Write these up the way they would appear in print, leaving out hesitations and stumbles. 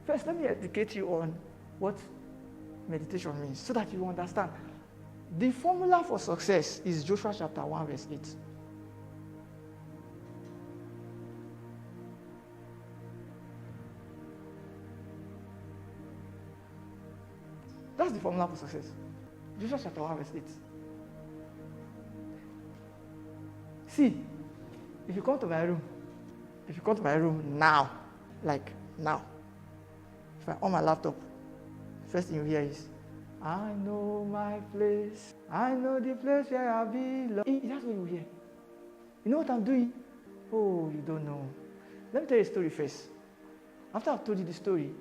First, let me educate you on what meditation means so that you understand. The formula for success is Joshua chapter 1 verse 8. That's the formula for success. Joshua chapter 1 verse 8. See, if you come to my room now, like now, if I'm on my laptop, first thing you hear is, I know my place. I know the place where I belong. That's what you hear. You know what I'm doing? Oh, you don't know. Let me tell you a story first. After I've told you the story,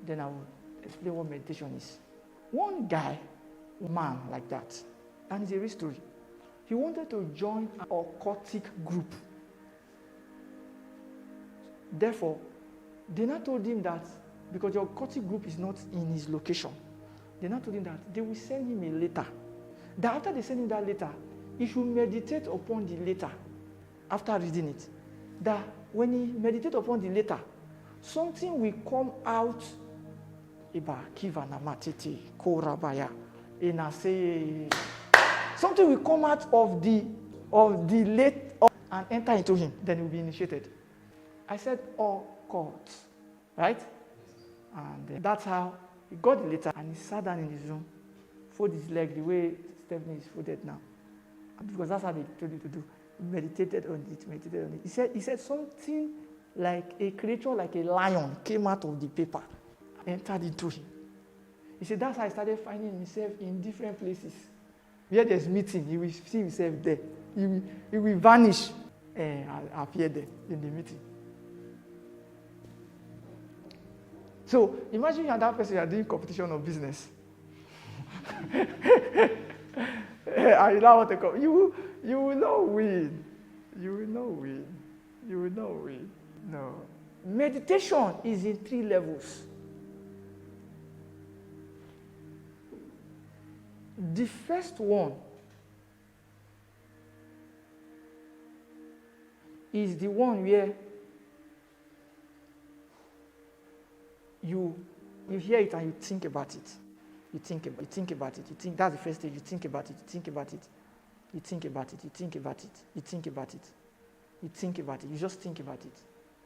then I will explain what meditation is. One guy, man like that, and it's a real story. He wanted to join an occultic group. Therefore, they now told him that because the occultic group is not in his location, they now told him that they will send him a letter. That after they send him that letter, he should meditate upon the letter after reading it. That when he meditates upon the letter, something will come out. Something will come out of the letter and enter into him. Then he will be initiated. I said occult, right? And that's how he got the letter and he sat down in his room, folded his leg the way Stephanie is folded now. Because that's how they told you to do. He meditated on it. He said something like a creature, like a lion, came out of the paper, entered into him. He said that's how I started finding himself in different places. Where there's meeting, he will see himself there. He will vanish and appear there in the meeting. So imagine you're that person, you are doing competition of business. I know what to call you. You will not win. You will not win. You will not win. No. Meditation is in 3 levels. The first one is the one where you hear it and you think about it. You think about it. That's the first stage. You think about it. You just think about it.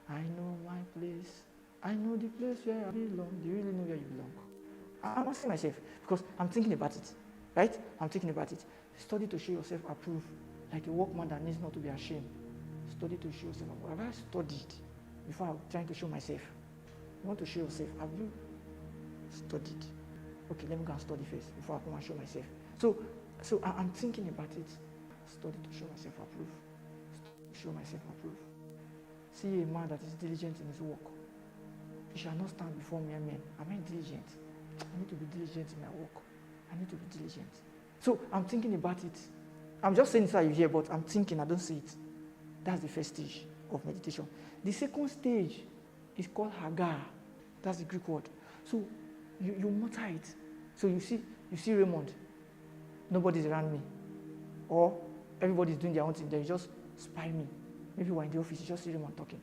I know my place. I know the place where I belong. Do you really know where you belong? I'm asking myself because I'm thinking about it. Right? I'm thinking about it. Study to show yourself approved, like a workman that needs not to be ashamed. Study to show yourself approved. Have I studied before I'm trying to show myself? You want to show yourself? Have you studied? Okay, let me go and study first before I come and show myself. So I'm thinking about it. Study to show myself approved. Show myself approved. See a man that is diligent in his work. He shall not stand before mere men. Am I diligent? I need to be diligent in my work. I need to be diligent. So I'm thinking about it. I'm just saying it so you hear, but I'm thinking, I don't see it. That's the first stage of meditation. The second stage is called Hagar. That's the Greek word. So you mutter it. So you see Raymond. Nobody's around me. Or everybody's doing their own thing. They just spy me. Maybe we're in the office, you just see Raymond talking.